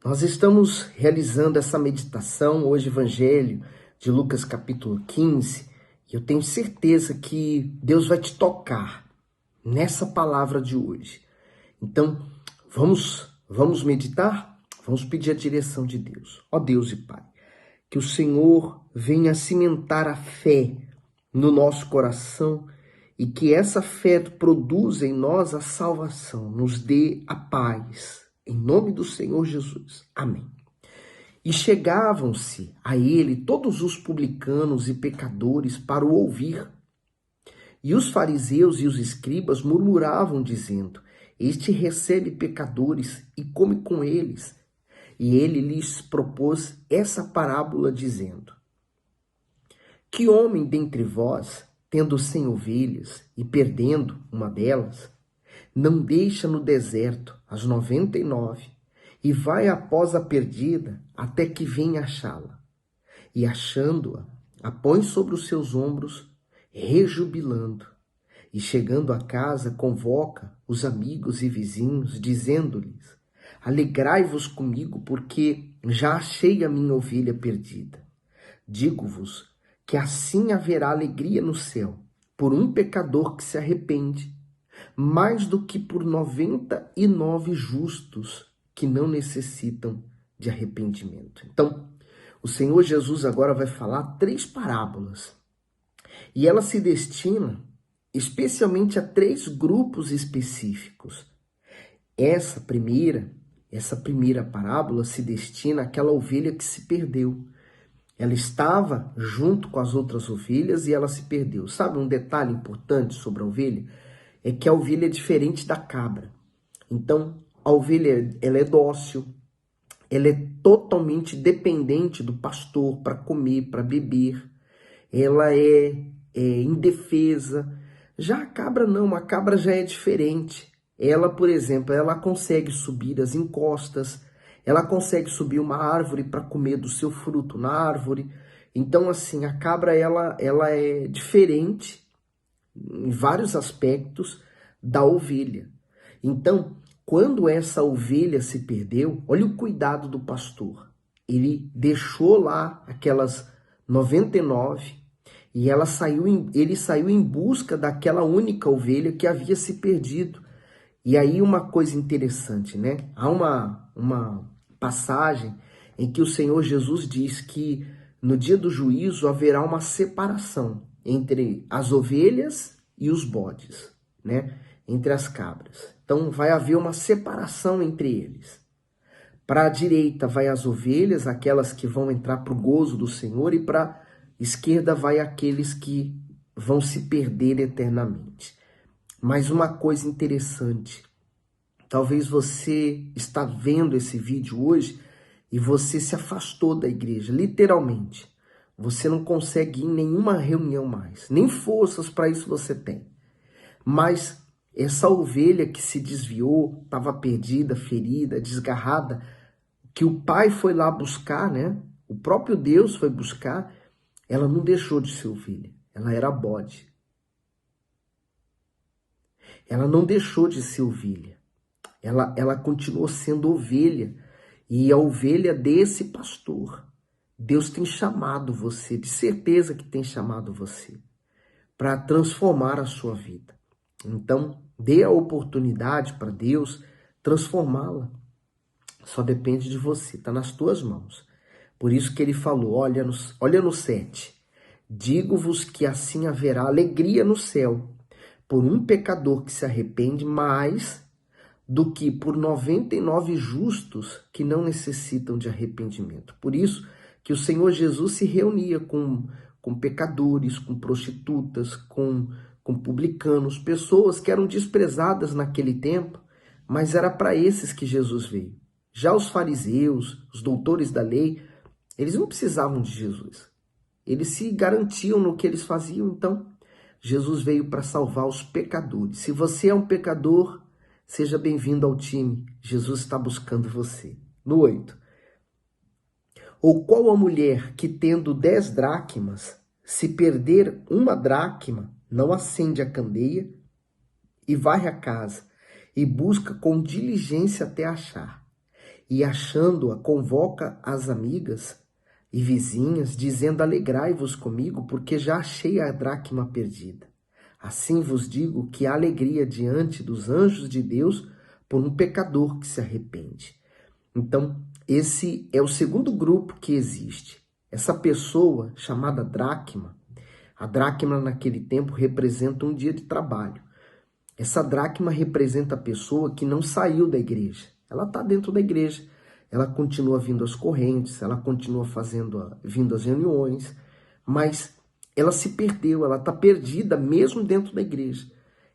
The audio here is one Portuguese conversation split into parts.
Nós estamos realizando essa meditação, hoje Evangelho de Lucas capítulo 15, e eu tenho certeza que Deus vai te tocar nessa palavra de hoje. Então, vamos meditar? Vamos pedir a direção de Deus. Ó Deus e Pai, que o Senhor venha cimentar a fé no nosso coração e que essa fé produza em nós a salvação, nos dê a paz. Em nome do Senhor Jesus. Amém. E chegavam-se a ele todos os publicanos e pecadores para o ouvir. E os fariseus e os escribas murmuravam, dizendo: Este recebe pecadores e come com eles. E ele lhes propôs essa parábola, dizendo: Que homem dentre vós, tendo 100 ovelhas e perdendo uma delas, não deixa no deserto as 99 e vai após a perdida até que venha achá-la. E achando-a, a põe sobre os seus ombros, rejubilando. E chegando a casa, convoca os amigos e vizinhos, dizendo-lhes: Alegrai-vos comigo, porque já achei a minha ovelha perdida. Digo-vos que assim haverá alegria no céu por um pecador que se arrepende, mais do que por 99 justos que não necessitam de arrependimento. Então, o Senhor Jesus agora vai falar 3 parábolas. E ela se destina especialmente a 3 grupos específicos. Essa primeira parábola se destina àquela ovelha que se perdeu. Ela estava junto com as outras ovelhas e ela se perdeu. Sabe um detalhe importante sobre a ovelha? É que a ovelha é diferente da cabra. Então, a ovelha ela é dócil, ela é totalmente dependente do pastor para comer, para beber. Ela é indefesa. Já a cabra não, a cabra já é diferente. Ela, por exemplo, ela consegue subir as encostas, ela consegue subir uma árvore para comer do seu fruto na árvore. Então, assim, a cabra ela é diferente em vários aspectos da ovelha. Então, quando essa ovelha se perdeu, olha o cuidado do pastor. Ele deixou lá aquelas 99 e ele saiu em busca daquela única ovelha que havia se perdido. E aí uma coisa interessante, né? Há uma passagem em que o Senhor Jesus diz que no dia do juízo haverá uma separação entre as ovelhas e os bodes, né? Entre as cabras. Então vai haver uma separação entre eles. Para a direita vai as ovelhas, aquelas que vão entrar para o gozo do Senhor, e para a esquerda vai aqueles que vão se perder eternamente. Mas uma coisa interessante, talvez você está vendo esse vídeo hoje e você se afastou da igreja, literalmente. Você não consegue ir em nenhuma reunião mais, nem forças para isso você tem. Mas essa ovelha que se desviou, estava perdida, ferida, desgarrada, que o pai foi lá buscar, né? O próprio Deus foi buscar, ela não deixou de ser ovelha, ela era bode. Ela não deixou de ser ovelha, ela continuou sendo ovelha, e a ovelha desse pastor. Deus tem chamado você, de certeza que tem chamado você, para transformar a sua vida. Então, dê a oportunidade para Deus transformá-la. Só depende de você, está nas tuas mãos. Por isso que ele falou, olha no 7. Digo-vos que assim haverá alegria no céu por um pecador que se arrepende, mais do que por 99 justos que não necessitam de arrependimento. Por isso que o Senhor Jesus se reunia com pecadores, com prostitutas, com publicanos, pessoas que eram desprezadas naquele tempo, mas era para esses que Jesus veio. Já os fariseus, os doutores da lei, eles não precisavam de Jesus. Eles se garantiam no que eles faziam, então Jesus veio para salvar os pecadores. Se você é um pecador, seja bem-vindo ao time. Jesus está buscando você. No 8. Ou qual a mulher que, tendo 10 dracmas, se perder uma dracma, não acende a candeia e varre a casa e busca com diligência até achar? e achando-a, convoca as amigas e vizinhas, dizendo: alegrai-vos comigo, porque já achei a dracma perdida. Assim vos digo que há alegria diante dos anjos de Deus por um pecador que se arrepende. Então, esse é o segundo grupo que existe. Essa pessoa chamada dracma, a dracma naquele tempo representa um dia de trabalho. Essa dracma representa a pessoa que não saiu da igreja. Ela está dentro da igreja, ela continua vindo às correntes, ela continua vindo às reuniões, mas ela se perdeu, ela está perdida mesmo dentro da igreja.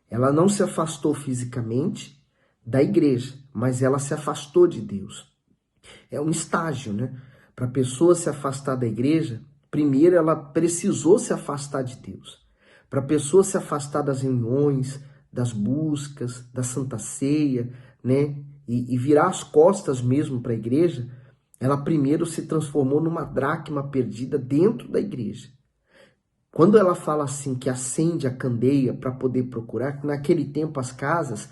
Ela não se afastou fisicamente da igreja, mas ela se afastou de Deus. É um estágio, né? Para a pessoa se afastar da igreja, primeiro ela precisou se afastar de Deus. Para a pessoa se afastar das reuniões, das buscas, da Santa Ceia, né? E virar as costas mesmo para a igreja, ela primeiro se transformou numa dracma perdida dentro da igreja. Quando ela fala assim que acende a candeia para poder procurar, naquele tempo as casas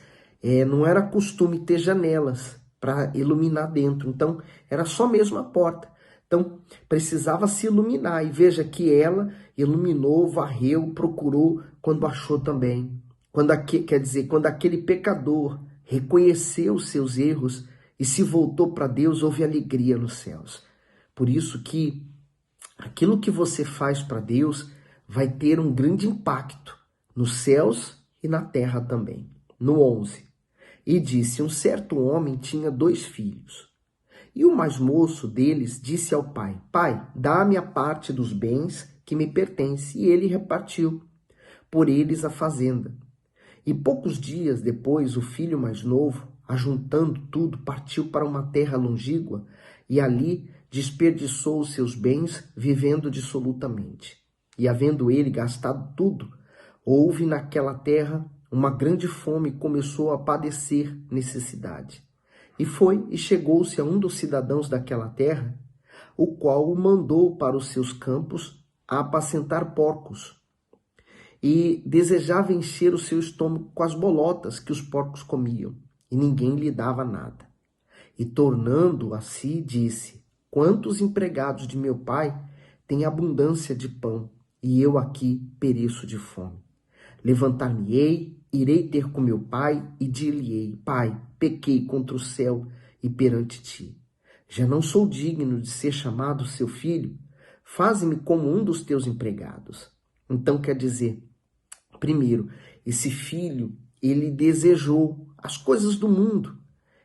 não era costume ter janelas para iluminar dentro, então era só mesmo a porta. Então precisava se iluminar, e veja que ela iluminou, varreu, procurou quando achou também. Quando aquele pecador reconheceu os seus erros e se voltou para Deus, houve alegria nos céus. Por isso que aquilo que você faz para Deus vai ter um grande impacto nos céus e na terra também. No 11. E disse: um certo homem tinha 2 filhos. E o mais moço deles disse ao pai: pai, dá-me a parte dos bens que me pertence. E ele repartiu por eles a fazenda. E poucos dias depois, o filho mais novo, ajuntando tudo, partiu para uma terra longínqua e ali desperdiçou os seus bens, vivendo dissolutamente. E havendo ele gastado tudo, houve naquela terra uma grande fome e começou a padecer necessidade. E foi e chegou-se a um dos cidadãos daquela terra, o qual o mandou para os seus campos a apacentar porcos. E desejava encher o seu estômago com as bolotas que os porcos comiam, e ninguém lhe dava nada. E tornando a si, disse: quantos empregados de meu pai têm abundância de pão, e eu aqui pereço de fome. Levantar-me-ei, irei ter com meu pai, e dir-lhe-ei: pai, pequei contra o céu e perante ti. Já não sou digno de ser chamado seu filho, faze-me como um dos teus empregados. Então quer dizer, primeiro, esse filho, ele desejou as coisas do mundo.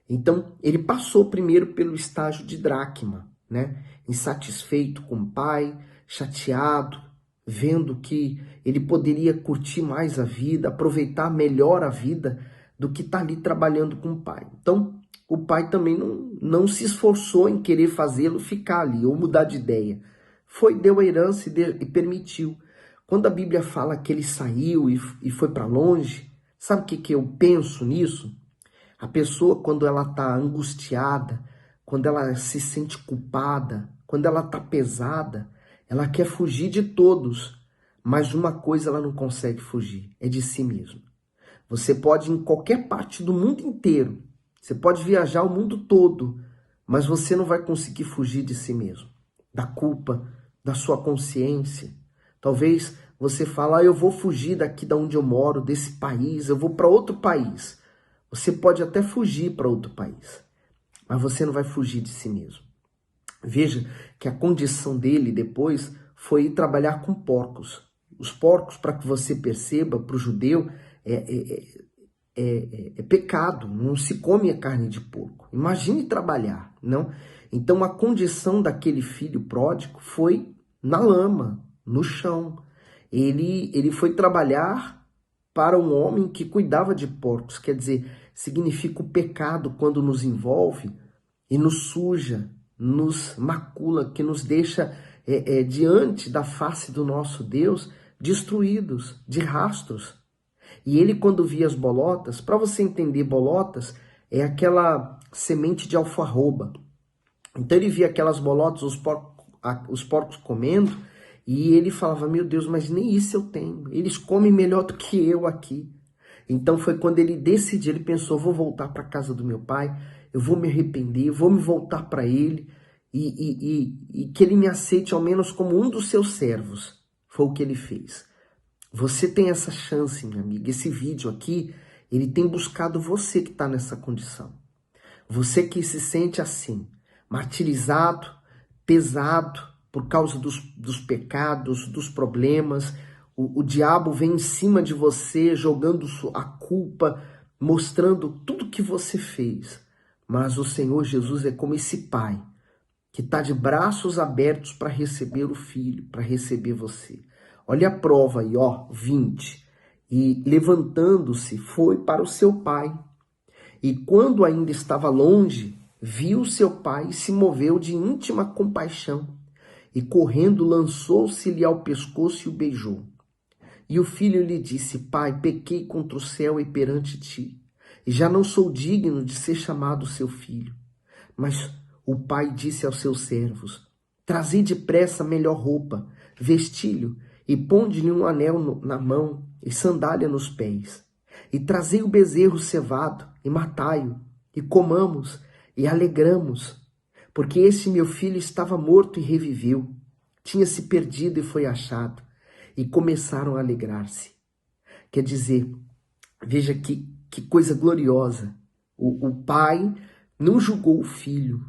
Então, ele passou primeiro pelo estágio de dracma, né? Insatisfeito com o pai, chateado, vendo que ele poderia curtir mais a vida, aproveitar melhor a vida do que estar ali trabalhando com o pai. Então, o pai também não se esforçou em querer fazê-lo ficar ali ou mudar de ideia. Deu a herança e permitiu. Quando a Bíblia fala que ele saiu e foi para longe, sabe o que eu penso nisso? A pessoa, quando ela está angustiada, quando ela se sente culpada, quando ela está pesada, ela quer fugir de todos, mas uma coisa ela não consegue fugir, é de si mesma. Você pode ir em qualquer parte do mundo inteiro, você pode viajar o mundo todo, mas você não vai conseguir fugir de si mesmo, da culpa, da sua consciência. Talvez você fale: eu vou fugir daqui de onde eu moro, desse país, eu vou para outro país. Você pode até fugir para outro país, mas você não vai fugir de si mesmo. Veja que a condição dele depois foi ir trabalhar com porcos. Os porcos, para que você perceba, para o judeu, é pecado, não se come a carne de porco. Imagine trabalhar, não? Então a condição daquele filho pródigo foi na lama, no chão. Ele foi trabalhar para um homem que cuidava de porcos, quer dizer, significa o pecado quando nos envolve e nos suja, nos macula, que nos deixa diante da face do nosso Deus destruídos, de rastros. E ele, quando via as bolotas, para você entender, bolotas é aquela semente de alfarroba. Então ele via aquelas bolotas, os porcos comendo, e ele falava: meu Deus, mas nem isso eu tenho. Eles comem melhor do que eu aqui. Então foi quando ele decidiu, ele pensou: vou voltar para a casa do meu pai, eu vou me arrepender, vou me voltar para ele e que ele me aceite ao menos como um dos seus servos. Foi o que ele fez. Você tem essa chance, minha amiga. Esse vídeo aqui, ele tem buscado você que está nessa condição. Você que se sente assim, martirizado, pesado por causa dos pecados, dos problemas. O diabo vem em cima de você, jogando a culpa, mostrando tudo que você fez. Mas o Senhor Jesus é como esse pai, que está de braços abertos para receber o filho, para receber você. Olha a prova aí, ó, 20. E levantando-se, foi para o seu pai. E quando ainda estava longe, viu seu pai e se moveu de íntima compaixão. E correndo lançou-se-lhe ao pescoço e o beijou. E o filho lhe disse: Pai, pequei contra o céu e perante ti, e já não sou digno de ser chamado seu filho. Mas o pai disse aos seus servos: Trazei depressa a melhor roupa, vestilho, e ponde-lhe um anel na mão e sandália nos pés. E trazei o bezerro cevado, e matai-o, e comamos, e alegramos. Porque este meu filho estava morto e reviveu, tinha se perdido e foi achado. E começaram a alegrar-se. Quer dizer, veja que coisa gloriosa. O pai não julgou o filho,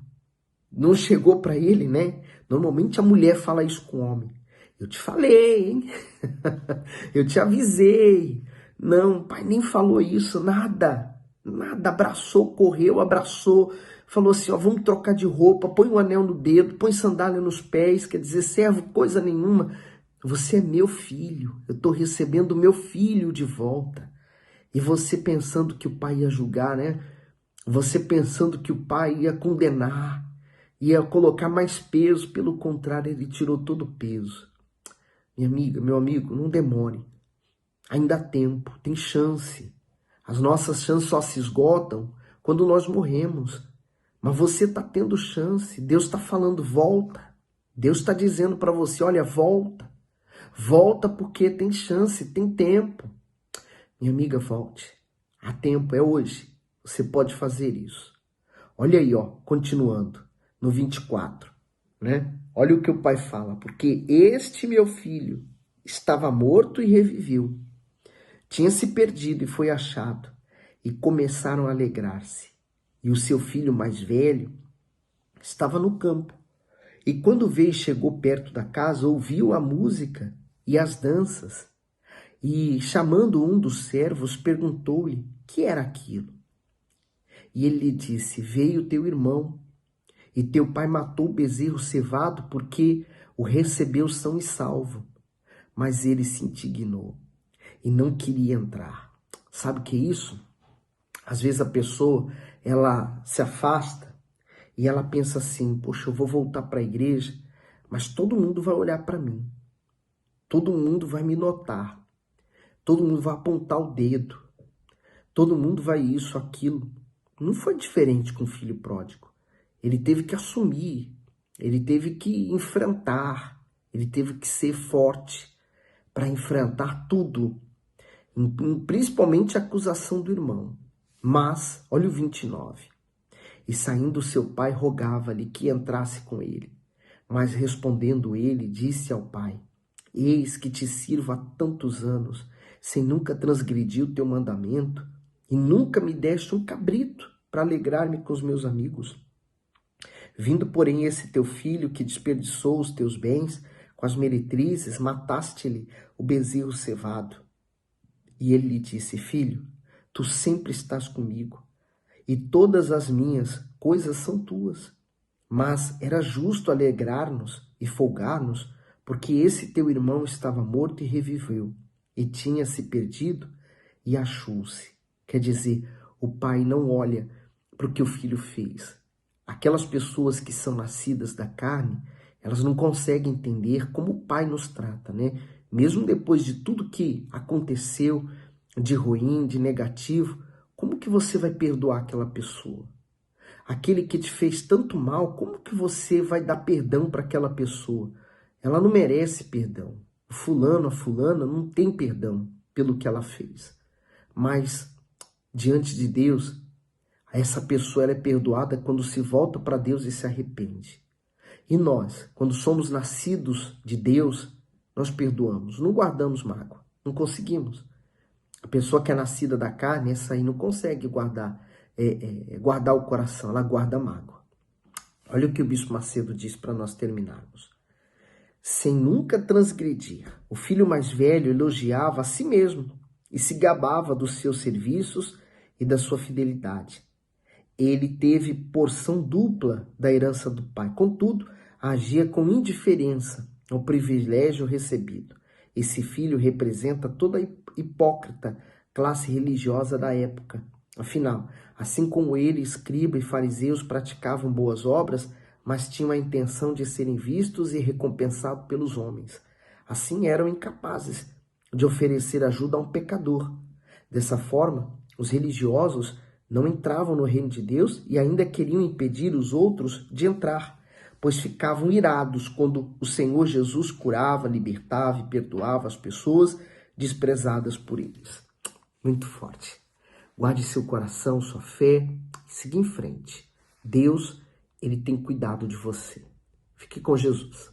não chegou para ele, né? Normalmente a mulher fala isso com o homem. Eu te falei, hein? Eu te avisei. Não, o pai nem falou isso, nada. Nada, abraçou, correu, abraçou. Falou assim, ó, vamos trocar de roupa, põe um anel no dedo, põe sandália nos pés. Quer dizer, servo, coisa nenhuma. Você é meu filho, eu estou recebendo meu filho de volta. E você pensando que o pai ia julgar, né? Você pensando que o pai ia condenar, ia colocar mais peso. Pelo contrário, ele tirou todo o peso. Minha amiga, meu amigo, não demore. Ainda há tempo, tem chance. As nossas chances só se esgotam quando nós morremos. Mas você está tendo chance. Deus está falando, volta. Deus está dizendo para você, olha, volta. Volta porque tem chance, tem tempo. Minha amiga, volte. Há tempo, é hoje. Você pode fazer isso. Olha aí, ó, continuando, no 24, né? Olha o que o pai fala. Porque este meu filho estava morto e reviveu. Tinha se perdido e foi achado. E começaram a alegrar-se. E o seu filho mais velho estava no campo. E quando veio e chegou perto da casa, ouviu a música e as danças. E, chamando um dos servos, perguntou-lhe: que era aquilo? E ele lhe disse: veio teu irmão, e teu pai matou o bezerro cevado, porque o recebeu são e salvo. Mas ele se indignou e não queria entrar. Sabe o que é isso? Às vezes a pessoa, ela se afasta e ela pensa assim: poxa, eu vou voltar para a igreja, mas todo mundo vai olhar para mim. Todo mundo vai me notar. Todo mundo vai apontar o dedo. Todo mundo vai isso, aquilo. Não foi diferente com o filho pródigo. Ele teve que assumir. Ele teve que enfrentar. Ele teve que ser forte para enfrentar tudo. Principalmente a acusação do irmão. Mas, olha o 29. E saindo seu pai, rogava-lhe que entrasse com ele. Mas respondendo ele, disse ao pai: eis que te sirvo há tantos anos, sem nunca transgredir o teu mandamento, e nunca me deste um cabrito para alegrar-me com os meus amigos. Vindo, porém, esse teu filho que desperdiçou os teus bens com as meretrizes, mataste-lhe o bezerro cevado. E ele lhe disse: filho, tu sempre estás comigo, e todas as minhas coisas são tuas. Mas era justo alegrar-nos e folgar-nos, porque esse teu irmão estava morto e reviveu, e tinha se perdido e achou-se. Quer dizer, o pai não olha para o que o filho fez. Aquelas pessoas que são nascidas da carne, elas não conseguem entender como o pai nos trata, né? Mesmo depois de tudo que aconteceu de ruim, de negativo, como que você vai perdoar aquela pessoa? Aquele que te fez tanto mal, como que você vai dar perdão para aquela pessoa? Ela não merece perdão. O fulano, a fulana não tem perdão pelo que ela fez. Mas, diante de Deus, Essa pessoa ela é perdoada quando se volta para Deus e se arrepende. E nós, quando somos nascidos de Deus, nós perdoamos, não guardamos mágoa, não conseguimos. A pessoa que é nascida da carne, essa aí não consegue guardar o coração, ela guarda mágoa. Olha o que o Bispo Macedo diz para nós terminarmos. Sem nunca transgredir, o filho mais velho elogiava a si mesmo e se gabava dos seus serviços e da sua fidelidade. Ele teve porção dupla da herança do pai, contudo, agia com indiferença ao privilégio recebido. Esse filho representa toda a hipócrita classe religiosa da época. Afinal, assim como ele, escriba e fariseus praticavam boas obras, mas tinham a intenção de serem vistos e recompensados pelos homens. Assim eram incapazes de oferecer ajuda a um pecador. Dessa forma, os religiosos não entravam no reino de Deus e ainda queriam impedir os outros de entrar, pois ficavam irados quando o Senhor Jesus curava, libertava e perdoava as pessoas desprezadas por eles. Muito forte. Guarde seu coração, sua fé e siga em frente. Deus, ele tem cuidado de você. Fique com Jesus.